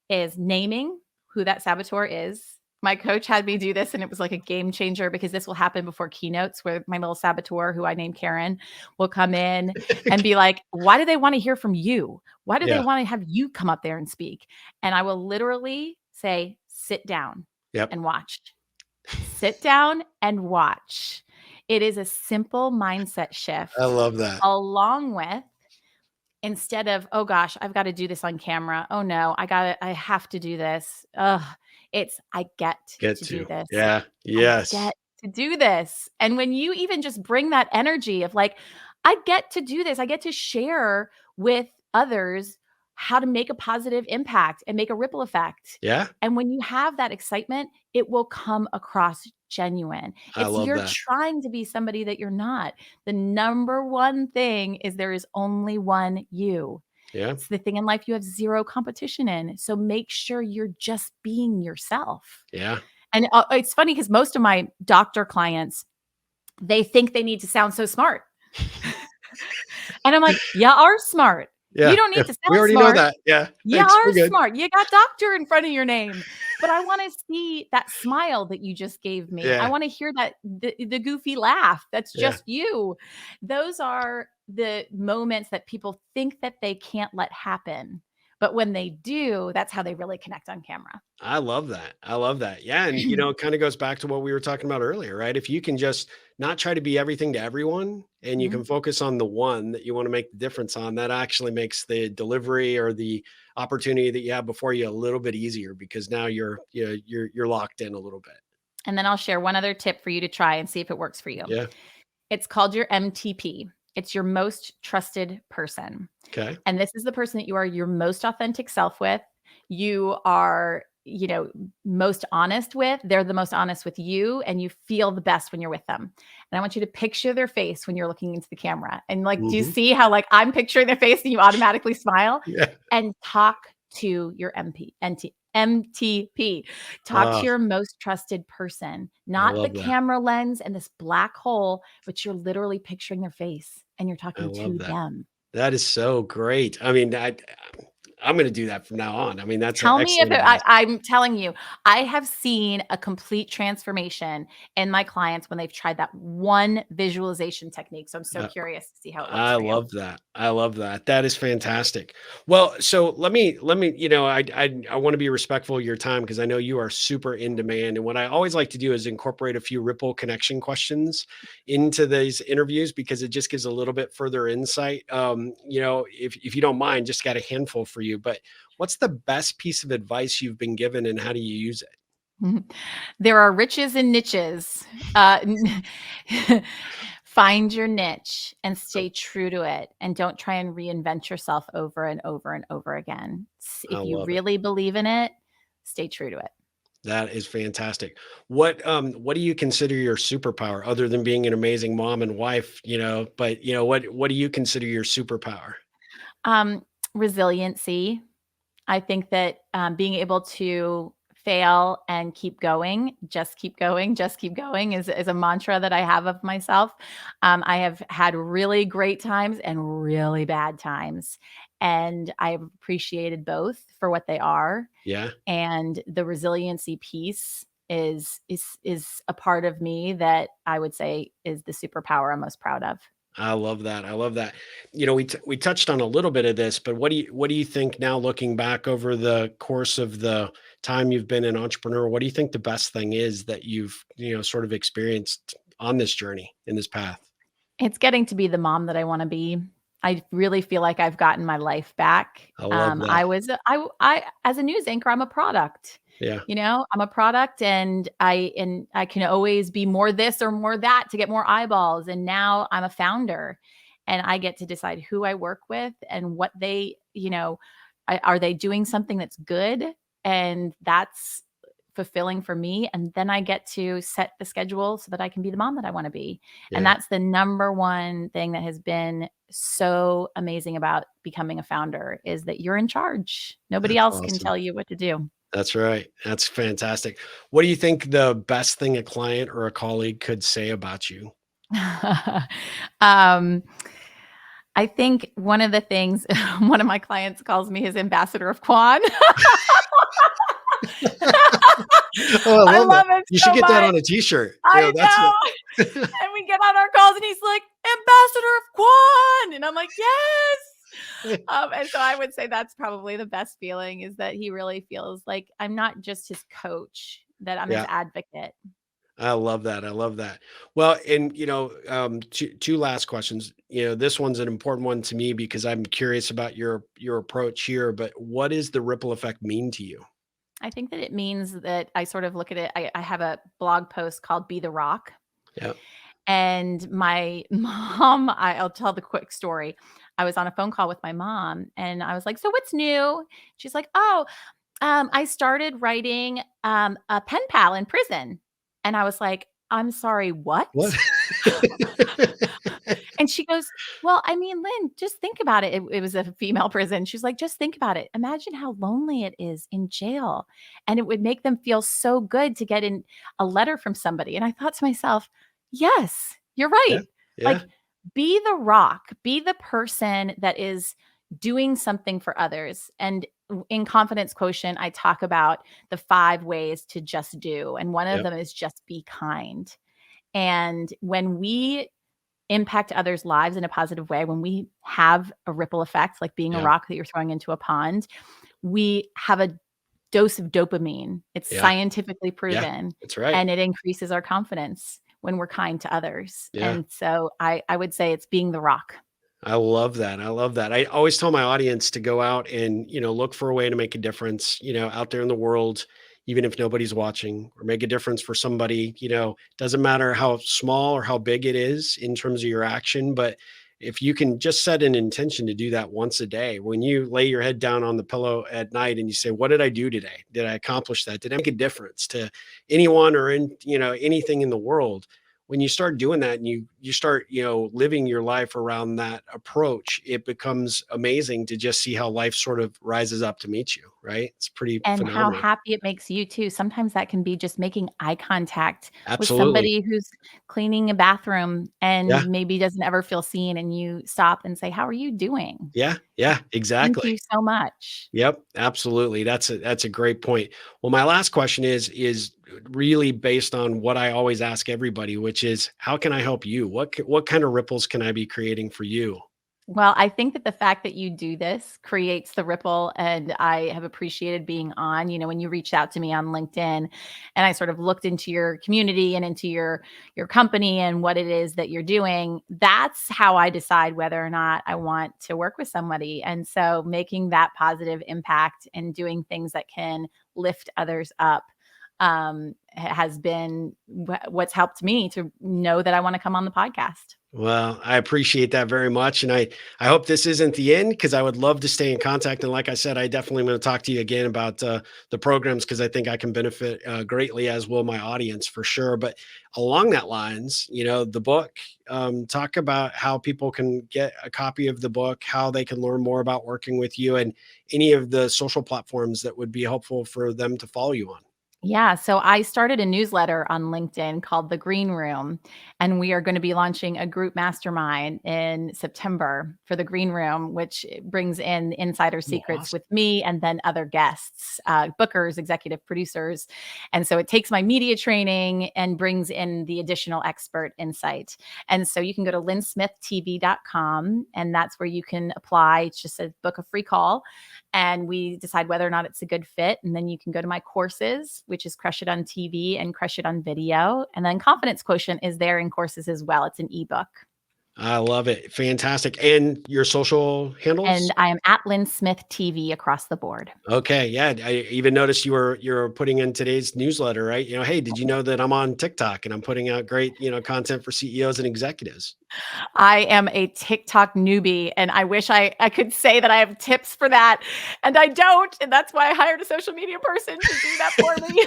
[SPEAKER 2] is naming who that saboteur is. My coach had me do this, and it was like a game changer, because this will happen before keynotes, where my little saboteur, who I named Karen, will come in and be like, why do they want to hear from you? Why do they want to have you come up there and speak? And I will literally say, sit down and watch. Sit down and watch. It is a simple mindset shift.
[SPEAKER 1] I love that.
[SPEAKER 2] Along with, instead of, oh gosh, I've got to do this on camera. Oh no, I have to do this. It's, I get to do this.
[SPEAKER 1] Yeah. Yes.
[SPEAKER 2] I get to do this. And when you even just bring that energy of like, I get to do this, I get to share with others how to make a positive impact and make a ripple effect.
[SPEAKER 1] Yeah.
[SPEAKER 2] And when you have that excitement, it will come across genuine. You're trying to be somebody that you're not. The number one thing is there is only one you.
[SPEAKER 1] Yeah.
[SPEAKER 2] It's the thing in life you have zero competition in. So make sure you're just being yourself.
[SPEAKER 1] Yeah.
[SPEAKER 2] And it's funny, because most of my doctor clients, they think they need to sound so smart. And I'm like, you are smart.
[SPEAKER 1] Yeah.
[SPEAKER 2] You don't need to sound smart.
[SPEAKER 1] We already know that. Yeah.
[SPEAKER 2] You are smart. You got doctor in front of your name. But I want to see that smile that you just gave me.
[SPEAKER 1] Yeah.
[SPEAKER 2] I want to hear that the goofy laugh. That's just you. Those are the moments that people think that they can't let happen. But when they do, that's how they really connect on camera.
[SPEAKER 1] I love that. Yeah. And, it kind of goes back to what we were talking about earlier, right? If you can just not try to be everything to everyone, and you can focus on the one that you want to make the difference on, that actually makes the delivery or the opportunity that you have before you a little bit easier, because now you're locked in a little bit.
[SPEAKER 2] And then I'll share one other tip for you to try and see if it works for you.
[SPEAKER 1] Yeah.
[SPEAKER 2] It's called your MTP. It's your most trusted person.
[SPEAKER 1] Okay.
[SPEAKER 2] And this is the person that you are your most authentic self with. You are, most honest with. They're the most honest with you, and you feel the best when you're with them. And I want you to picture their face when you're looking into the camera. And like, do you see how like I'm picturing their face and you automatically smile?
[SPEAKER 1] Yeah.
[SPEAKER 2] And talk to your MTP. Talk to your most trusted person,
[SPEAKER 1] I
[SPEAKER 2] not the
[SPEAKER 1] love that.
[SPEAKER 2] camera lens and this black hole, but you're literally picturing their face and you're
[SPEAKER 1] I
[SPEAKER 2] talking
[SPEAKER 1] love
[SPEAKER 2] to
[SPEAKER 1] that.
[SPEAKER 2] them.
[SPEAKER 1] That is so great. I mean, I'm going to do that from now on. I mean, that's
[SPEAKER 2] Tell me if
[SPEAKER 1] excellent
[SPEAKER 2] it,
[SPEAKER 1] advice.
[SPEAKER 2] I'm telling you, I have seen a complete transformation in my clients when they've tried that one visualization technique. So I'm so
[SPEAKER 1] Uh,
[SPEAKER 2] curious to see how it works
[SPEAKER 1] I
[SPEAKER 2] for you.
[SPEAKER 1] love that. I love that. That is fantastic. Well, so let me, I want to be respectful of your time because I know you are super in demand. And what I always like to do is incorporate a few ripple connection questions into these interviews because it just gives a little bit further insight. If you don't mind, just got a handful for you. But what's the best piece of advice you've been given and how do you use it?
[SPEAKER 2] There are riches and niches. Find your niche and
[SPEAKER 1] Oh,
[SPEAKER 2] stay true to it. And don't try and reinvent yourself over and over and over again.
[SPEAKER 1] I
[SPEAKER 2] If you
[SPEAKER 1] love it.
[SPEAKER 2] really believe in it, stay true to it.
[SPEAKER 1] That is fantastic. What do you consider your superpower other than being an amazing mom and wife, but what do you consider your superpower?
[SPEAKER 2] Um, Resiliency. I think that being able to fail and keep going, just keep going, just keep going is a mantra that I have of myself. I have had really great times and really bad times. And I've appreciated both for what they are.
[SPEAKER 1] Yeah.
[SPEAKER 2] And the resiliency piece is a part of me that I would say is the superpower I'm most proud of.
[SPEAKER 1] I love that. I love that. We touched on a little bit of this, but what do you think now looking back over the course of the time you've been an entrepreneur, what do you think the best thing is that you've, sort of experienced on this journey in this path?
[SPEAKER 2] It's getting to be the mom that I wanna be. I really feel like I've gotten my life back.
[SPEAKER 1] I love that.
[SPEAKER 2] I was I as a news anchor, I'm a product.
[SPEAKER 1] Yeah.
[SPEAKER 2] I'm a product and I can always be more this or more that to get more eyeballs, and now I'm a founder, and I get to decide who I work with and what they, are they doing something that's good, and that's fulfilling for me, and then I get to set the schedule so that I can be the mom that I wanna be, and
[SPEAKER 1] Yeah.
[SPEAKER 2] that's the number one thing that has been so amazing about becoming a founder is that you're in charge. Nobody
[SPEAKER 1] That's
[SPEAKER 2] else can
[SPEAKER 1] awesome.
[SPEAKER 2] tell you what to do.
[SPEAKER 1] That's right. That's fantastic. What do you think the best thing a client or a colleague could say about you?
[SPEAKER 2] Um, I think one of the things one of my clients calls me his ambassador of Quan.
[SPEAKER 1] Oh, I
[SPEAKER 2] I
[SPEAKER 1] love that.
[SPEAKER 2] love it
[SPEAKER 1] You should
[SPEAKER 2] so
[SPEAKER 1] get that
[SPEAKER 2] much.
[SPEAKER 1] on a t-shirt.
[SPEAKER 2] I
[SPEAKER 1] That's
[SPEAKER 2] know. And we get on our calls and he's like, "Ambassador of Quan." And I'm like, "Yes." And so I would say that's probably the best feeling is that he really feels like I'm not just his coach, that I'm his
[SPEAKER 1] yeah.
[SPEAKER 2] advocate.
[SPEAKER 1] I love that. I love that. Well, and two last questions. This one's an important one to me because I'm curious about your approach here. But what does the ripple effect mean to you?
[SPEAKER 2] I think that it means that I sort of look at it. I have a blog post called Be the Rock.
[SPEAKER 1] Yeah.
[SPEAKER 2] And my mom, I'll tell the quick story. I was on a phone call with my mom and I was like, "So what's new?" She's like, "Oh, I started writing a pen pal in prison." And I was like, "I'm sorry, what?"
[SPEAKER 1] What?
[SPEAKER 2] And she goes, "Well, I mean, Lynn, just think about it." It was a female prison. She's like, "Just think about it. Imagine how lonely it is in jail. And it would make them feel so good to get in a letter from somebody." And I thought to myself, yes, you're
[SPEAKER 1] Yeah.
[SPEAKER 2] right.
[SPEAKER 1] Yeah.
[SPEAKER 2] Like, be the rock, be the person that is doing something for others. And in Confidence Quotient, I talk about the 5 ways to just do. And one of
[SPEAKER 1] Yep.
[SPEAKER 2] them is just be kind. And when we impact others' lives in a positive way, when we have a ripple effect, like being a
[SPEAKER 1] Yeah.
[SPEAKER 2] rock that you're throwing into a pond, we have a dose of dopamine. It's
[SPEAKER 1] Yeah.
[SPEAKER 2] scientifically
[SPEAKER 1] Yeah.
[SPEAKER 2] proven,
[SPEAKER 1] That's right.
[SPEAKER 2] and it increases our confidence when we're kind to others.
[SPEAKER 1] Yeah.
[SPEAKER 2] And so I would say it's being the rock.
[SPEAKER 1] I love that. I love that. I always tell my audience to go out and, look for a way to make a difference, out there in the world, even if nobody's watching, or make a difference for somebody, doesn't matter how small or how big it is in terms of your action. But if you can just set an intention to do that once a day, when you lay your head down on the pillow at night and you say, what did I do today? Did I accomplish that? Did I make a difference to anyone or anything in the world? when you start doing that and you start, living your life around that approach, it becomes amazing to just see how life sort of rises up to meet you, right? It's pretty
[SPEAKER 2] And how
[SPEAKER 1] phenomenal.
[SPEAKER 2] happy it makes you too. Sometimes that can be just making eye contact with
[SPEAKER 1] Absolutely.
[SPEAKER 2] somebody who's cleaning a bathroom
[SPEAKER 1] Yeah.
[SPEAKER 2] and maybe doesn't ever feel seen, and you stop and say, "How are you doing?
[SPEAKER 1] Yeah. Yeah.
[SPEAKER 2] Thank
[SPEAKER 1] Exactly.
[SPEAKER 2] you so much."
[SPEAKER 1] Yep, absolutely. That's a great point. Well, my last question is really based on what I always ask everybody, which is how can I help you? What kind of ripples can I be creating for you?
[SPEAKER 2] Well, I think that the fact that you do this creates the ripple, and I have appreciated being on. When you reached out to me on LinkedIn, and I sort of looked into your community and into your company and what it is that you're doing, that's how I decide whether or not I want to work with somebody. And so making that positive impact and doing things that can lift others up has been what's helped me to know that I want to come on the podcast.
[SPEAKER 1] Well, I appreciate that very much. And I hope this isn't the end because I would love to stay in contact. And like I said, I definitely want to talk to you again about the programs because I think I can benefit greatly, as will my audience for sure. But along that lines, the book, talk about how people can get a copy of the book, how they can learn more about working with you, and any of the social platforms that would be helpful for them to follow you on.
[SPEAKER 2] Yeah, so I started a newsletter on LinkedIn called The Green Room, and we are going to be launching a group mastermind in September for The Green Room, which brings in insider
[SPEAKER 1] Oh,
[SPEAKER 2] secrets
[SPEAKER 1] awesome.
[SPEAKER 2] with me and then other guests, bookers, executive producers. And so it takes my media training and brings in the additional expert insight. And so you can go to lynnsmithtv.com, and that's where you can apply. It's just a book a free call, and we decide whether or not it's a good fit. And then you can go to my courses, which is Crush It on TV and Crush It on Video. And then Confidence Quotient is there in courses as well. It's an ebook.
[SPEAKER 1] I love it. Fantastic. And your social handles?
[SPEAKER 2] And I am at Lynn Smith TV across the board.
[SPEAKER 1] Okay, yeah, I even noticed you're putting in today's newsletter, right? Hey, did you know that I'm on TikTok and I'm putting out great, content for CEOs and executives?
[SPEAKER 2] I am a TikTok newbie, and I wish I could say that I have tips for that, and I don't. And that's why I hired a social media person to do that for me.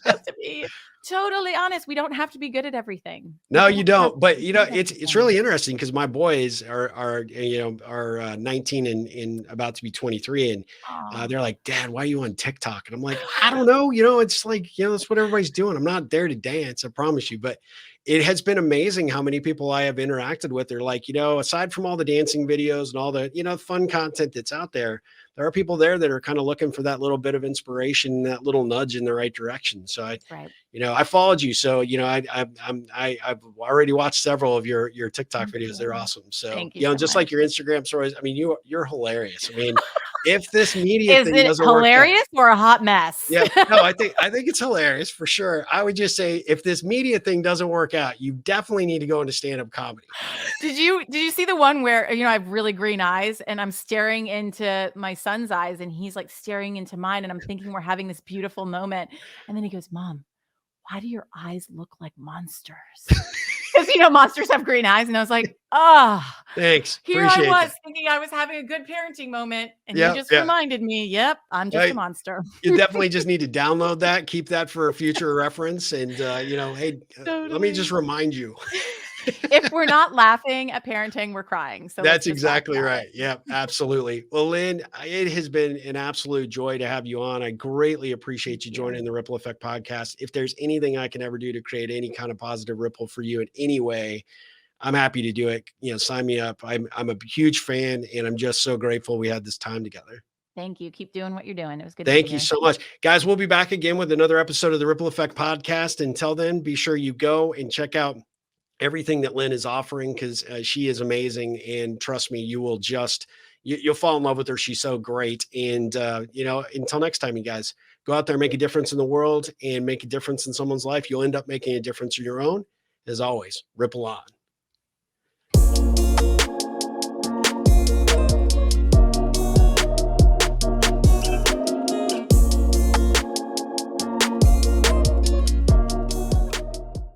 [SPEAKER 2] Just to be totally honest, we don't have to be good at everything. We
[SPEAKER 1] No, you
[SPEAKER 2] don't have
[SPEAKER 1] don't.
[SPEAKER 2] to
[SPEAKER 1] But
[SPEAKER 2] be good at
[SPEAKER 1] it's
[SPEAKER 2] everything.
[SPEAKER 1] really interesting because my boys are 19 and about to be 23, and
[SPEAKER 2] Aw.
[SPEAKER 1] they're like, "Dad, why are you on TikTok?" And I'm like, "I don't know. It's like that's what everybody's doing. I'm not there to dance, I promise you." But it has been amazing how many people I have interacted with. They're like, aside from all the dancing videos and all the fun content that's out there are people there that are kind of looking for that little bit of inspiration, that little nudge in the right direction. So
[SPEAKER 2] That's right.
[SPEAKER 1] I followed you, so I've already watched several of your TikTok
[SPEAKER 2] Thank
[SPEAKER 1] videos. They're
[SPEAKER 2] you.
[SPEAKER 1] awesome. So
[SPEAKER 2] Thank you so
[SPEAKER 1] just
[SPEAKER 2] much.
[SPEAKER 1] like your Instagram stories. I mean, you're hilarious. I mean, if this media
[SPEAKER 2] Is
[SPEAKER 1] thing
[SPEAKER 2] it
[SPEAKER 1] doesn't work out,
[SPEAKER 2] hilarious or a hot mess?
[SPEAKER 1] yeah, no, I think it's hilarious for sure. I would just say if this media thing doesn't work out, you definitely need to go into stand up comedy.
[SPEAKER 2] Did you see the one where, I have really green eyes and I'm staring into my son's eyes and he's like staring into mine and I'm thinking we're having this beautiful moment. And then he goes, "Mom, why do your eyes look like monsters?" Because monsters have green eyes. And I was like, "Oh,
[SPEAKER 1] Thanks,
[SPEAKER 2] here I
[SPEAKER 1] appreciate
[SPEAKER 2] was
[SPEAKER 1] that.
[SPEAKER 2] thinking I was having a good parenting moment. And you
[SPEAKER 1] Yeah,
[SPEAKER 2] just
[SPEAKER 1] yeah.
[SPEAKER 2] reminded me, yep, I'm just a monster."
[SPEAKER 1] You definitely just need to download that, keep that for future reference, and hey, let me just
[SPEAKER 2] Totally.
[SPEAKER 1] remind you.
[SPEAKER 2] If we're not laughing at parenting, we're crying. So let's
[SPEAKER 1] That's
[SPEAKER 2] just talk
[SPEAKER 1] exactly
[SPEAKER 2] about
[SPEAKER 1] right.
[SPEAKER 2] it.
[SPEAKER 1] Yeah, absolutely. Well, Lynn, it has been an absolute joy to have you on. I greatly
[SPEAKER 2] Thank
[SPEAKER 1] appreciate you
[SPEAKER 2] you.
[SPEAKER 1] joining the Ripple Effect podcast. If there's anything I can ever do to create any kind of positive ripple for you in any way, I'm happy to do it. Sign me up. I'm a huge fan, and I'm just so grateful we had this time together.
[SPEAKER 2] Thank you. Keep doing what you're doing. It was good to be
[SPEAKER 1] Thank you
[SPEAKER 2] here.
[SPEAKER 1] so much. Guys, we'll be back again with another episode of the Ripple Effect podcast. Until then, be sure you go and check out everything that Lynn is offering because she is amazing. And trust me, you'll fall in love with her. She's so great. And, until next time, you guys go out there, make a difference in the world and make a difference in someone's life. You'll end up making a difference in your own. As always, ripple on.